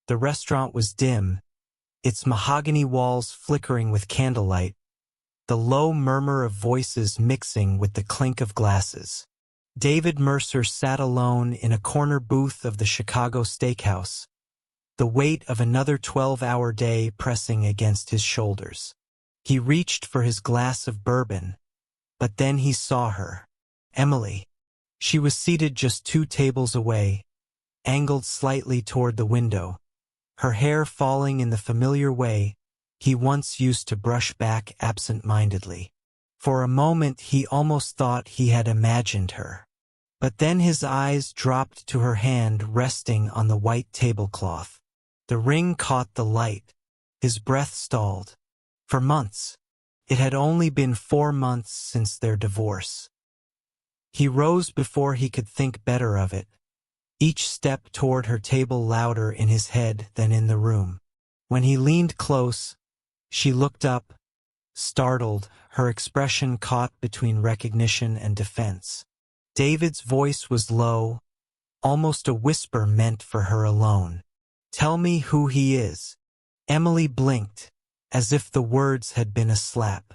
The restaurant was dim, its mahogany walls flickering with candlelight, the low murmur of voices mixing with the clink of glasses. David Mercer sat alone in a corner booth of the Chicago Steakhouse, the weight of another 12-hour day pressing against his shoulders. He reached for his glass of bourbon, but then he saw her. Emily. She was seated just 2 tables away, angled slightly toward the window, her hair falling in the familiar way he once used to brush back absent-mindedly. For a moment he almost thought he had imagined her. But then his eyes dropped to her hand resting on the white tablecloth. The ring caught the light. His breath stalled. For months. It had only been 4 months since their divorce. He rose before he could think better of it, each step toward her table louder in his head than in the room. When he leaned close, she looked up, startled, her expression caught between recognition and defense. David's voice was low, almost a whisper meant for her alone. "Tell me who he is." Emily blinked, as if the words had been a slap.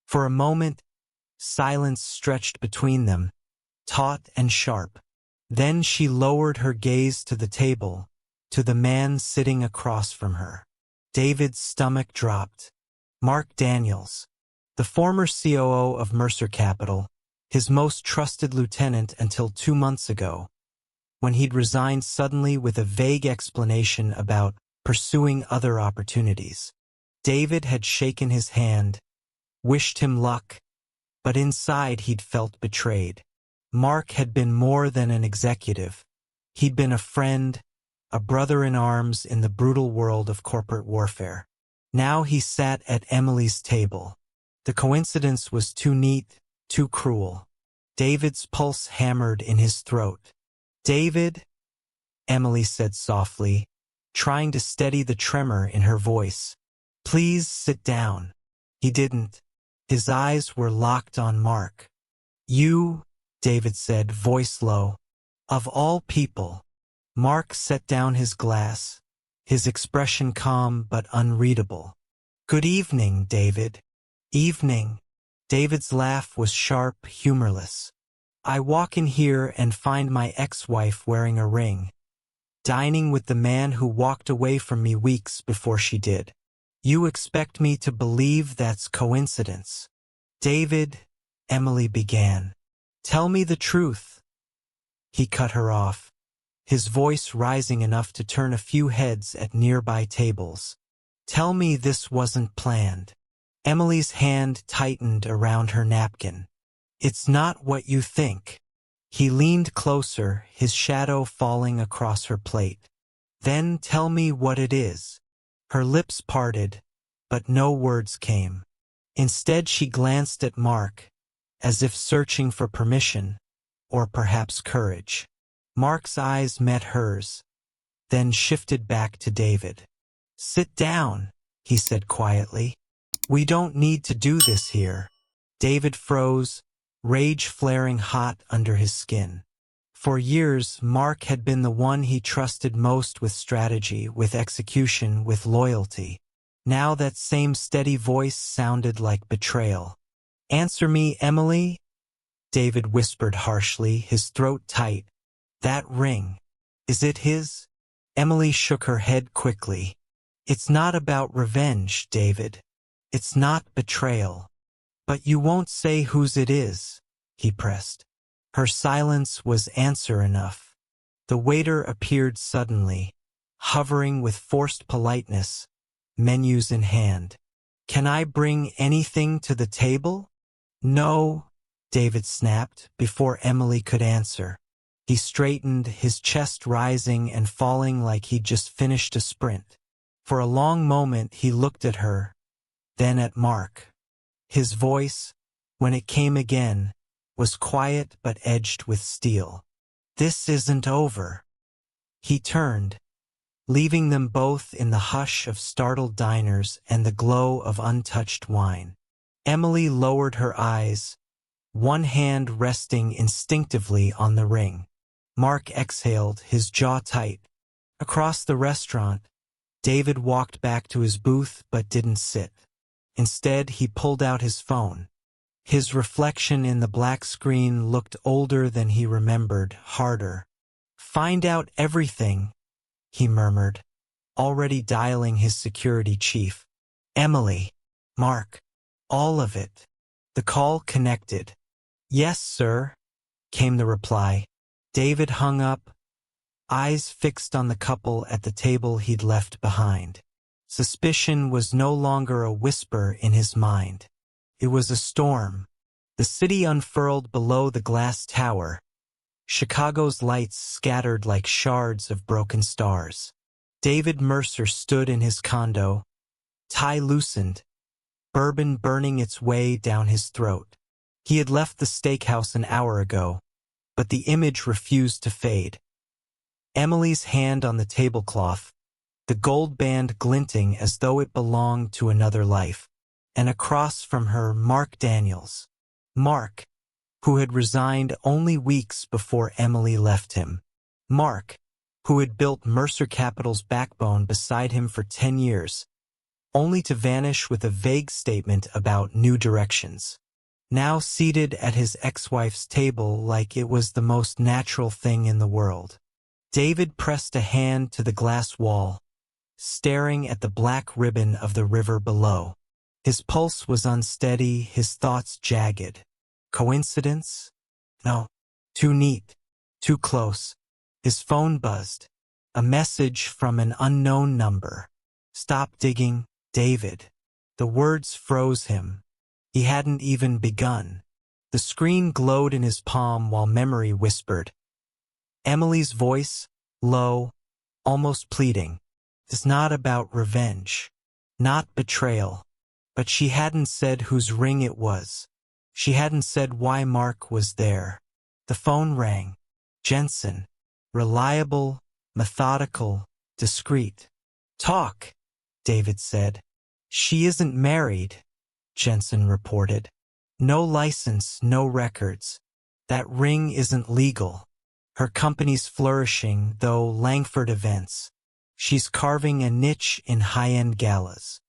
For a moment, silence stretched between them, taut and sharp. Then she lowered her gaze to the table, to the man sitting across from her. David's stomach dropped. Mark Daniels, the former COO of Mercer Capital, his most trusted lieutenant until 2 months ago, when he'd resigned suddenly with a vague explanation about pursuing other opportunities. David had shaken his hand, wished him luck, but inside he'd felt betrayed. Mark had been more than an executive. He'd been a friend, a brother-in-arms in the brutal world of corporate warfare. Now he sat at Emily's table. The coincidence was too neat, too cruel. David's pulse hammered in his throat. "David," Emily said softly, trying to steady the tremor in her voice. "Please sit down." He didn't. His eyes were locked on Mark. "You," David said, voice low. "Of all people." Mark set down his glass, his expression calm but unreadable. "Good evening, David." "Evening." David's laugh was sharp, humorless. "I walk in here and find my ex-wife wearing a ring, dining with the man who walked away from me weeks before she did. You expect me to believe that's coincidence?" "David," Emily began. "Tell me the truth." He cut her off, his voice rising enough to turn a few heads at nearby tables. "Tell me this wasn't planned." Emily's hand tightened around her napkin. "It's not what you think." He leaned closer, his shadow falling across her plate. "Then tell me what it is." Her lips parted, but no words came. Instead she glanced at Mark, as if searching for permission, or perhaps courage. Mark's eyes met hers, then shifted back to David. "Sit down," he said quietly. "We don't need to do this here." David froze, rage flaring hot under his skin. For years, Mark had been the one he trusted most with strategy, with execution, with loyalty. Now that same steady voice sounded like betrayal. "Answer me, Emily," David whispered harshly, his throat tight. "That ring, is it his?" Emily shook her head quickly. "It's not about revenge, David. It's not betrayal." "But you won't say whose it is," he pressed. Her silence was answer enough. The waiter appeared suddenly, hovering with forced politeness, menus in hand. "Can I bring anything to the table?" "No," David snapped before Emily could answer. He straightened, his chest rising and falling like he'd just finished a sprint. For a long moment he looked at her, then at Mark. His voice, when it came again, was quiet but edged with steel. "This isn't over." He turned, leaving them both in the hush of startled diners and the glow of untouched wine. Emily lowered her eyes, one hand resting instinctively on the ring. Mark exhaled, his jaw tight. Across the restaurant, David walked back to his booth but didn't sit. Instead, he pulled out his phone. His reflection in the black screen looked older than he remembered, harder. "Find out everything," he murmured, already dialing his security chief. "Emily. Mark. All of it." The call connected. "Yes, sir," came the reply. David hung up, eyes fixed on the couple at the table he'd left behind. Suspicion was no longer a whisper in his mind. It was a storm. The city unfurled below the glass tower. Chicago's lights scattered like shards of broken stars. David Mercer stood in his condo, tie loosened, bourbon burning its way down his throat. He had left the steakhouse an hour ago, but the image refused to fade. Emily's hand on the tablecloth, the gold band glinting as though it belonged to another life, and across from her Mark Daniels. Mark, who had resigned only weeks before Emily left him. Mark, who had built Mercer Capital's backbone beside him for 10 years, only to vanish with a vague statement about new directions. Now seated at his ex-wife's table like it was the most natural thing in the world. David pressed a hand to the glass wall, staring at the black ribbon of the river below. His pulse was unsteady, his thoughts jagged. Coincidence? No. Too neat. Too close. His phone buzzed. A message from an unknown number. "Stop digging, David." The words froze him. He hadn't even begun. The screen glowed in his palm while memory whispered. Emily's voice, low, almost pleading. "It's not about revenge. Not betrayal." But she hadn't said whose ring it was. She hadn't said why Mark was there. The phone rang. Jensen. Reliable, methodical, discreet. "Talk," David said. "She isn't married," Jensen reported. "No license, no records. That ring isn't legal. Her company's flourishing, though Langford Events. She's carving a niche in high-end galas.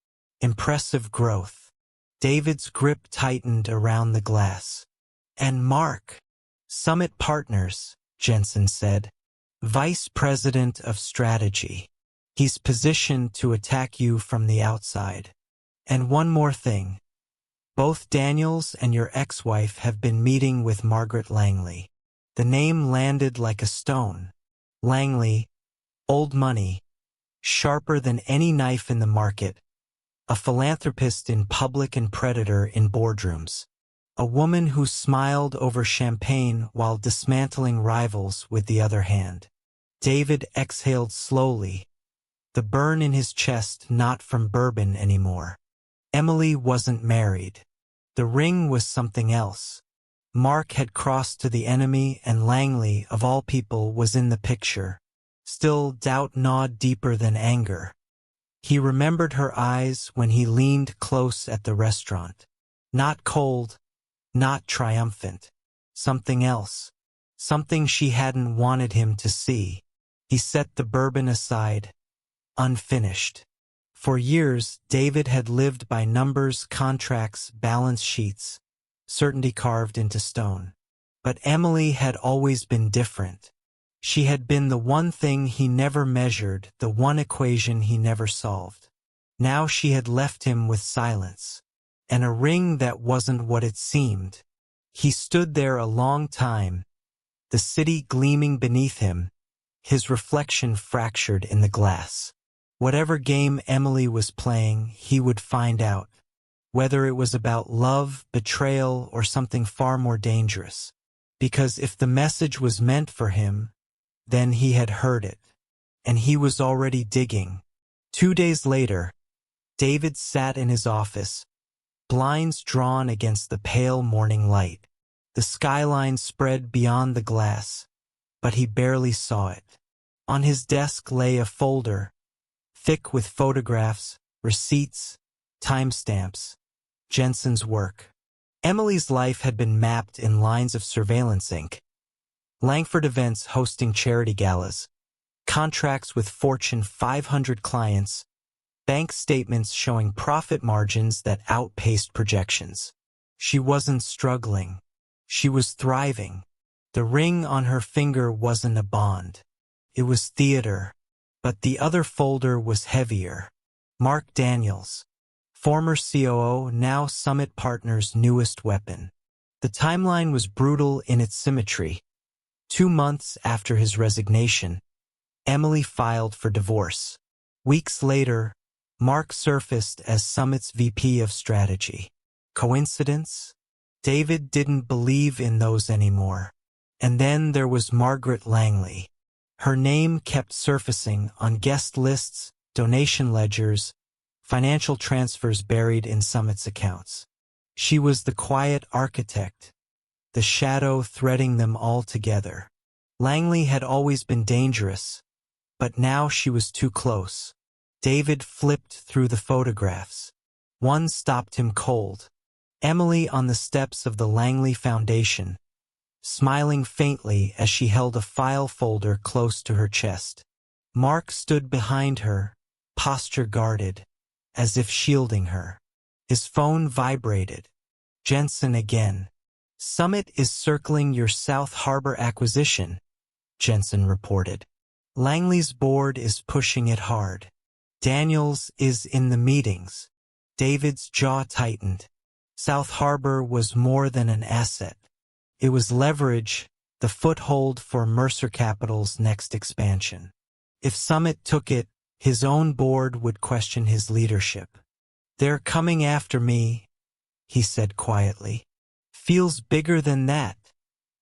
Impressive growth." David's grip tightened around the glass. "And Mark." "Summit Partners," Jensen said. "Vice President of Strategy. He's positioned to attack you from the outside. And one more thing. Both Daniels and your ex-wife have been meeting with Margaret Langley." The name landed like a stone. Langley, old money, sharper than any knife in the market, a philanthropist in public and predator in boardrooms, a woman who smiled over champagne while dismantling rivals with the other hand. David exhaled slowly, the burn in his chest not from bourbon anymore. Emily wasn't married. The ring was something else. Mark had crossed to the enemy, and Langley, of all people, was in the picture. Still, doubt gnawed deeper than anger. He remembered her eyes when he leaned close at the restaurant. Not cold, not triumphant. Something else. Something she hadn't wanted him to see. He set the bourbon aside, unfinished. For years, David had lived by numbers, contracts, balance sheets, certainty carved into stone. But Emily had always been different. She had been the one thing he never measured, the one equation he never solved. Now she had left him with silence, and a ring that wasn't what it seemed. He stood there a long time, the city gleaming beneath him, his reflection fractured in the glass. Whatever game Emily was playing, he would find out. Whether it was about love, betrayal, or something far more dangerous. Because if the message was meant for him, then he had heard it. And he was already digging. 2 days later, David sat in his office, blinds drawn against the pale morning light. The skyline spread beyond the glass, but he barely saw it. On his desk lay a folder, thick with photographs, receipts, timestamps. Jensen's work. Emily's life had been mapped in lines of surveillance ink. Langford Events hosting charity galas. contracts with Fortune 500 clients, bank statements showing profit margins that outpaced projections. She wasn't struggling. She was thriving. The ring on her finger wasn't a bond. It was theater. But the other folder was heavier. Mark Daniels, former COO, now Summit Partners' newest weapon. The timeline was brutal in its symmetry. 2 months after his resignation, Emily filed for divorce. Weeks later, Mark surfaced as Summit's VP of Strategy. Coincidence? David didn't believe in those anymore. And then there was Margaret Langley. Her name kept surfacing on guest lists, donation ledgers, financial transfers buried in Summit's accounts. She was the quiet architect, the shadow threading them all together. Langley had always been dangerous, but now she was too close. David flipped through the photographs. One stopped him cold. Emily on the steps of the Langley Foundation, smiling faintly as she held a file folder close to her chest. Mark stood behind her, posture guarded, as if shielding her. His phone vibrated. Jensen again. "Summit is circling your South Harbor acquisition," Jensen reported. "Langley's board is pushing it hard. Daniels is in the meetings." David's jaw tightened. South Harbor was more than an asset. It was leverage, the foothold for Mercer Capital's next expansion. If Summit took it, his own board would question his leadership. "They're coming after me," he said quietly. "Feels bigger than that,"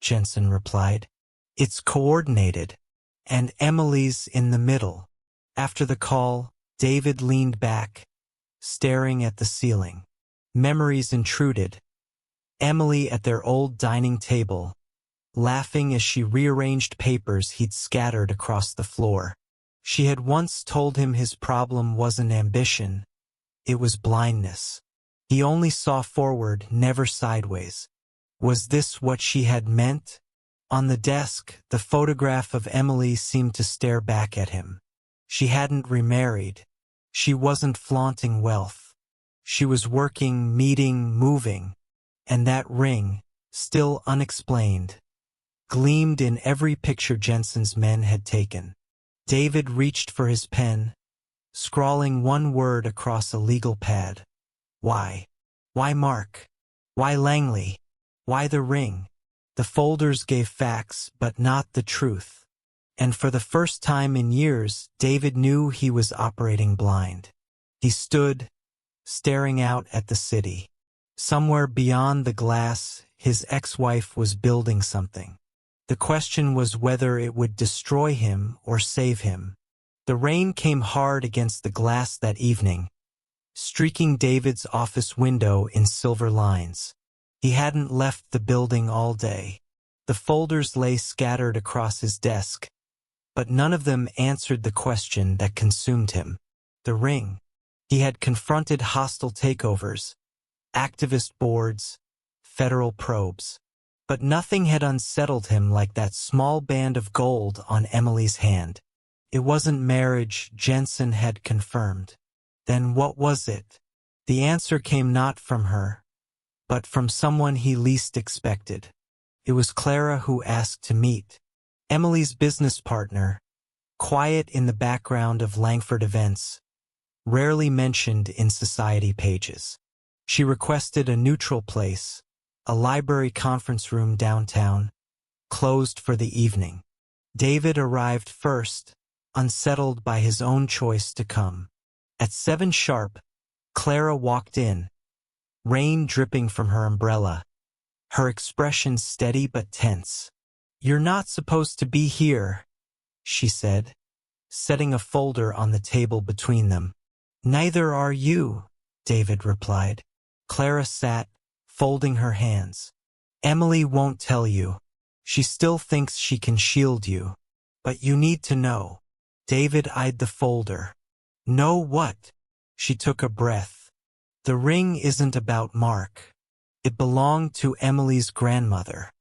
Jensen replied. "It's coordinated, and Emily's in the middle." After the call, David leaned back, staring at the ceiling. Memories intruded. Emily at their old dining table, laughing as she rearranged papers he'd scattered across the floor. She had once told him his problem wasn't ambition, it was blindness. He only saw forward, never sideways. Was this what she had meant? On the desk, the photograph of Emily seemed to stare back at him. She hadn't remarried. She wasn't flaunting wealth. She was working, meeting, moving. And that ring, still unexplained, gleamed in every picture Jensen's men had taken. David reached for his pen, scrawling one word across a legal pad. Why? Why Mark? Why Langley? Why the ring? The folders gave facts, but not the truth. And for the first time in years, David knew he was operating blind. He stood, staring out at the city. Somewhere beyond the glass, his ex-wife was building something. The question was whether it would destroy him or save him. The rain came hard against the glass that evening, streaking David's office window in silver lines. He hadn't left the building all day. The folders lay scattered across his desk, but none of them answered the question that consumed him. The ring. He had confronted hostile takeovers, activist boards, federal probes. But nothing had unsettled him like that small band of gold on Emily's hand. It wasn't marriage, Jensen had confirmed. Then what was it? The answer came not from her, but from someone he least expected. It was Clara who asked to meet. Emily's business partner, quiet in the background of Langford events, rarely mentioned in society pages. She requested a neutral place, a library conference room downtown, closed for the evening. David arrived first, unsettled by his own choice to come. At 7 sharp, Clara walked in, rain dripping from her umbrella, her expression steady but tense. "You're not supposed to be here," she said, setting a folder on the table between them. "Neither are you," David replied. Clara sat, folding her hands. "Emily won't tell you. She still thinks she can shield you. But you need to know." David eyed the folder. "Know what?" She took a breath. "The ring isn't about Mark. It belonged to Emily's grandmother.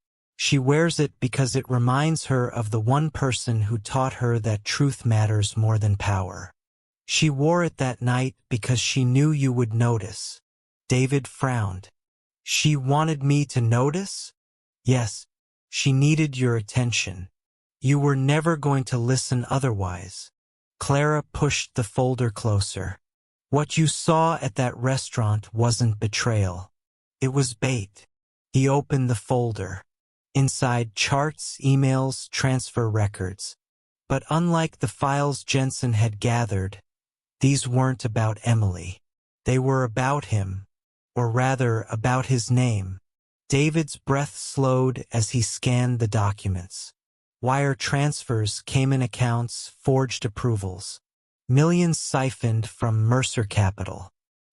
She wears it because it reminds her of the one person who taught her that truth matters more than power. She wore it that night because she knew you would notice. David frowned. She wanted me to notice? Yes, she needed your attention. You were never going to listen otherwise. Clara pushed the folder closer. What you saw at that restaurant wasn't betrayal. It was bait. He opened the folder. Inside charts, emails, transfer records. But unlike the files Jensen had gathered, these weren't about Emily. They were about him, or rather about his name. David's breath slowed as he scanned the documents. Wire transfers, Cayman accounts, forged approvals. Millions siphoned from Mercer Capital.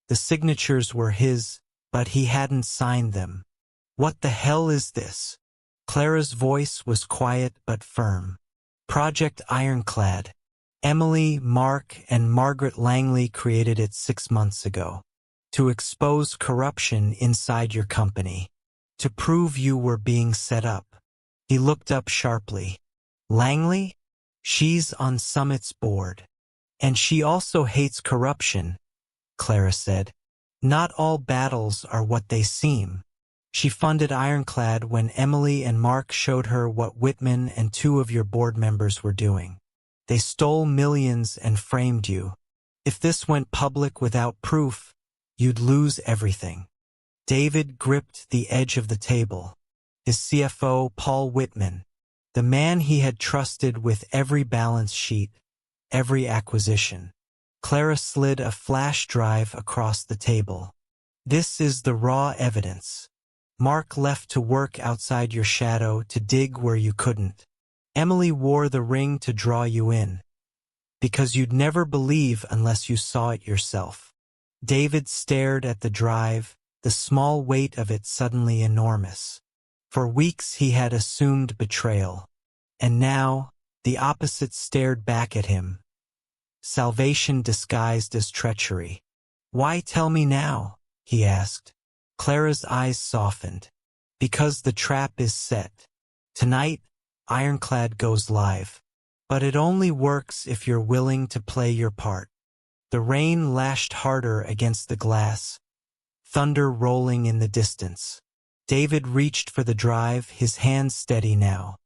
The signatures were his, but he hadn't signed them. What the hell is this? Clara's voice was quiet but firm. Project Ironclad. Emily, Mark, and Margaret Langley created it 6 months ago. To expose corruption inside your company. To prove you were being set up. He looked up sharply. Langley? She's on Summit's board. And she also hates corruption, Clara said. Not all battles are what they seem. She funded Ironclad when Emily and Mark showed her what Whitman and 2 of your board members were doing. They stole millions and framed you. If this went public without proof, you'd lose everything. David gripped the edge of the table. His CFO, Paul Whitman, the man he had trusted with every balance sheet, every acquisition. Clara slid a flash drive across the table. This is the raw evidence. Mark left to work outside your shadow to dig where you couldn't. Emily wore the ring to draw you in. Because you'd never believe unless you saw it yourself. David stared at the drive, the small weight of it suddenly enormous. For weeks he had assumed betrayal. And now, the opposite stared back at him. Salvation disguised as treachery. Why tell me now? He asked. Clara's eyes softened. Because the trap is set. Tonight, Ironclad goes live. But it only works if you're willing to play your part. The rain lashed harder against the glass. Thunder rolling in the distance. David reached for the drive, his hands steady now.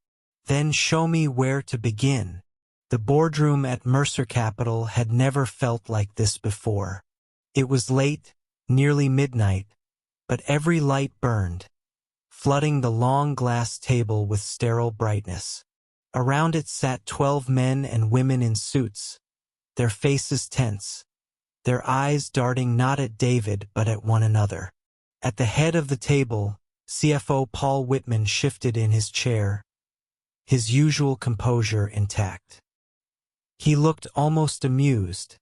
Then show me where to begin. The boardroom at Mercer Capital had never felt like this before. It was late, nearly midnight, but every light burned, flooding the long glass table with sterile brightness. Around it sat 12 men and women in suits, their faces tense, their eyes darting not at David but at one another. At the head of the table, CFO Paul Whitman shifted in his chair, his usual composure intact. He looked almost amused,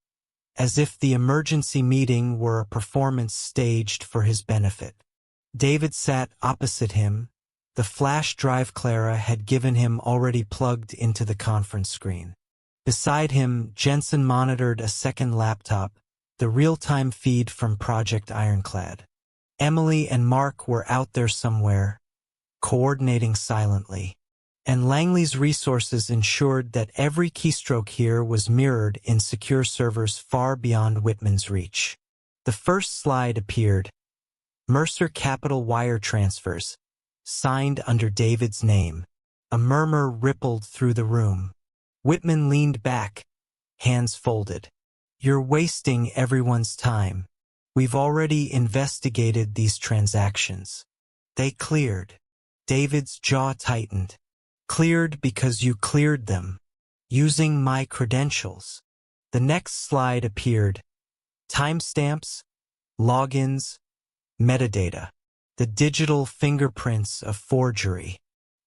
as if the emergency meeting were a performance staged for his benefit. David sat opposite him, the flash drive Clara had given him already plugged into the conference screen. Beside him, Jensen monitored a second laptop, the real-time feed from Project Ironclad. Emily and Mark were out there somewhere, coordinating silently. And Langley's resources ensured that every keystroke here was mirrored in secure servers far beyond Whitman's reach. The first slide appeared. Mercer Capital wire transfers, signed under David's name. A murmur rippled through the room. Whitman leaned back, hands folded. You're wasting everyone's time. We've already investigated these transactions. They cleared. David's jaw tightened. Cleared because you cleared them, using my credentials. The next slide appeared. Timestamps, logins, metadata, the digital fingerprints of forgery.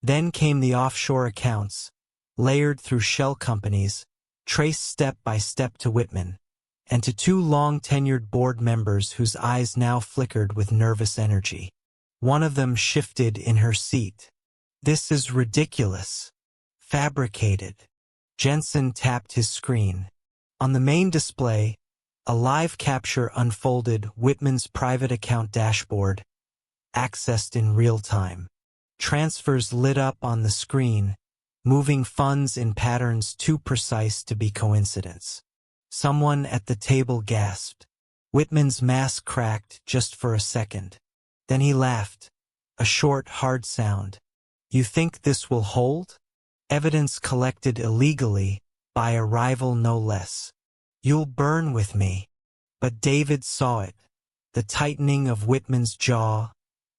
Then came the offshore accounts, layered through shell companies, traced step by step to Whitman, and to 2 long-tenured board members whose eyes now flickered with nervous energy. One of them shifted in her seat. This is ridiculous. Fabricated. Jensen tapped his screen. On the main display, a live capture unfolded Whitman's private account dashboard, accessed in real time. Transfers lit up on the screen, moving funds in patterns too precise to be coincidence. Someone at the table gasped. Whitman's mask cracked just for a second. Then he laughed. A short, hard sound. You think this will hold? Evidence collected illegally, by a rival no less. You'll burn with me. But David saw it. The tightening of Whitman's jaw,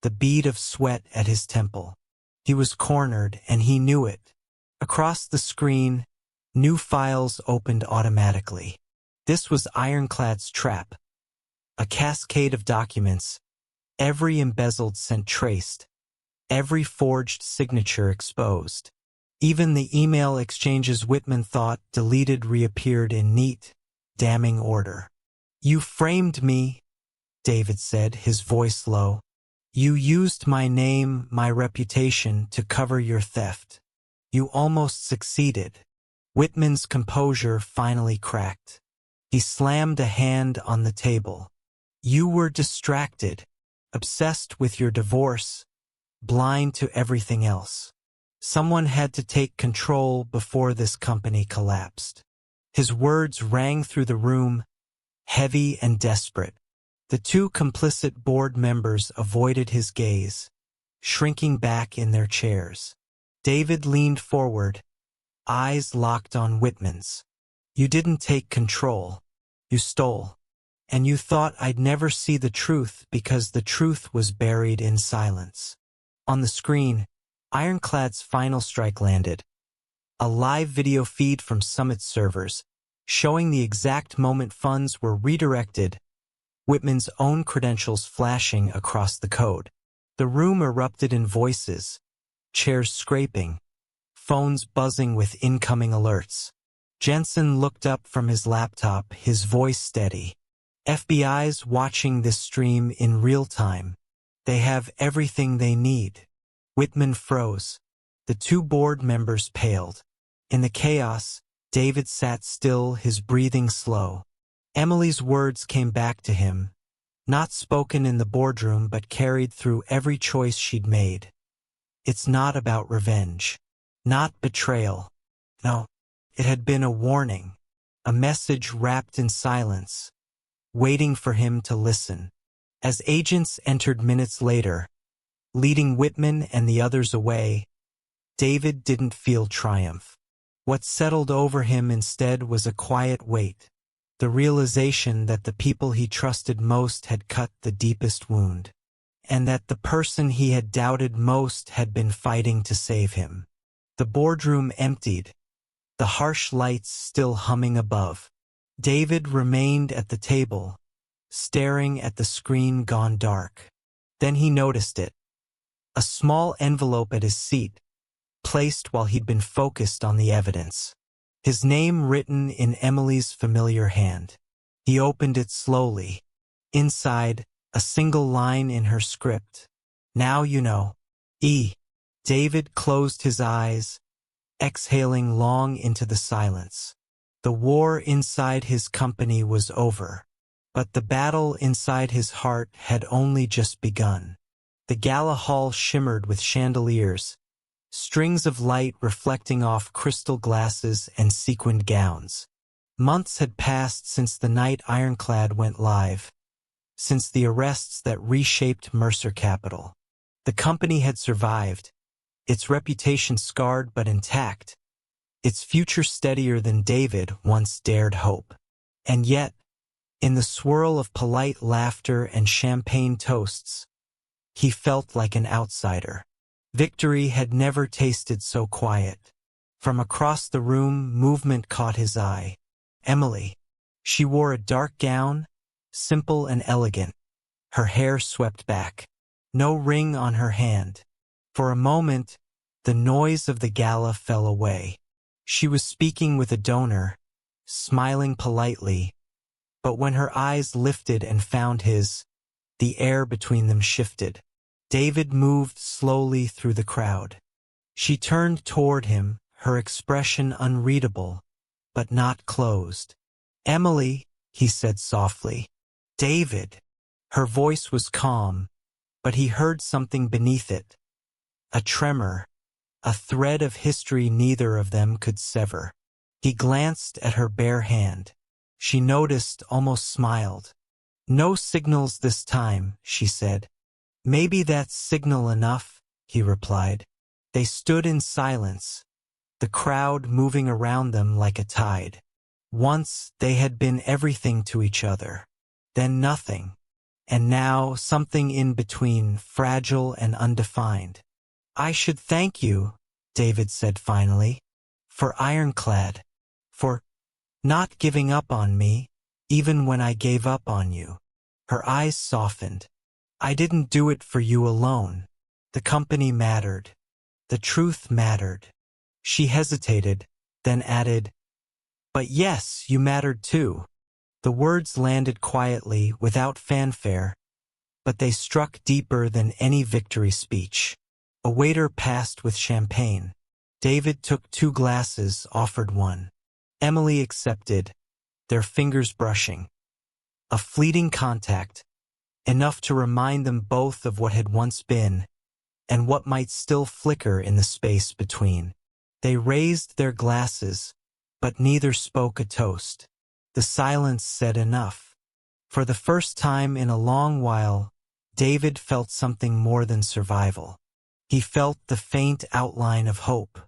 the bead of sweat at his temple. He was cornered, and he knew it. Across the screen, new files opened automatically. This was Ironclad's trap. A cascade of documents, every embezzled cent traced, every forged signature exposed. Even the email exchanges Whitman thought deleted reappeared in neat, damning order. You framed me, David said, his voice low. You used my name, my reputation, to cover your theft. You almost succeeded. Whitman's composure finally cracked. He slammed a hand on the table. You were distracted, obsessed with your divorce, blind to everything else. Someone had to take control before this company collapsed. His words rang through the room, heavy and desperate. The two complicit board members avoided his gaze, shrinking back in their chairs. David leaned forward, eyes locked on Whitman's. You didn't take control. You stole. And you thought I'd never see the truth because the truth was buried in silence. On the screen, Ironclad's final strike landed. A live video feed from Summit servers, showing the exact moment funds were redirected, Whitman's own credentials flashing across the code. The room erupted in voices, chairs scraping, phones buzzing with incoming alerts. Jensen looked up from his laptop, his voice steady. FBI's watching this stream in real time. They have everything they need. Whitman froze. The two board members paled. In the chaos, David sat still, his breathing slow. Emily's words came back to him, not spoken in the boardroom but carried through every choice she'd made. It's not about revenge. Not betrayal. No, it had been a warning, a message wrapped in silence, waiting for him to listen. As agents entered minutes later, leading Whitman and the others away, David didn't feel triumph. What settled over him instead was a quiet weight, the realization that the people he trusted most had cut the deepest wound, and that the person he had doubted most had been fighting to save him. The boardroom emptied, the harsh lights still humming above. David remained at the table, staring at the screen gone dark. Then he noticed it. A small envelope at his seat, placed while he'd been focused on the evidence. His name written in Emily's familiar hand. He opened it slowly. Inside, a single line in her script. Now you know. E. David closed his eyes, exhaling long into the silence. The war inside his company was over, but the battle inside his heart had only just begun. The gala hall shimmered with chandeliers, strings of light reflecting off crystal glasses and sequined gowns. Months had passed since the night Ironclad went live, since the arrests that reshaped Mercer Capital. The company had survived, its reputation scarred but intact, its future steadier than David once dared hope. And yet, in the swirl of polite laughter and champagne toasts, he felt like an outsider. Victory had never tasted so quiet. From across the room, movement caught his eye. Emily. She wore a dark gown, simple and elegant, her hair swept back. No ring on her hand. For a moment, the noise of the gala fell away. She was speaking with a donor, smiling politely, but when her eyes lifted and found his, the air between them shifted. David moved slowly through the crowd. She turned toward him, her expression unreadable, but not closed. Emily, he said softly. David. Her voice was calm, but he heard something beneath it. A tremor, a thread of history neither of them could sever. He glanced at her bare hand. She noticed, almost smiled. "No signals this time," she said. "Maybe that's signal enough," he replied. They stood in silence, the crowd moving around them like a tide. Once they had been everything to each other, then nothing, and now something in between, fragile and undefined. "I should thank you," David said finally, "for Ironclad, for not giving up on me, even when I gave up on you." Her eyes softened. "I didn't do it for you alone. The company mattered. The truth mattered." She hesitated, then added, "But yes, you mattered too." The words landed quietly, without fanfare, but they struck deeper than any victory speech. A waiter passed with champagne. David took 2 glasses, offered one. Emily accepted, their fingers brushing. A fleeting contact, enough to remind them both of what had once been, and what might still flicker in the space between. They raised their glasses, but neither spoke a toast. The silence said enough. For the first time in a long while, David felt something more than survival. He felt the faint outline of hope.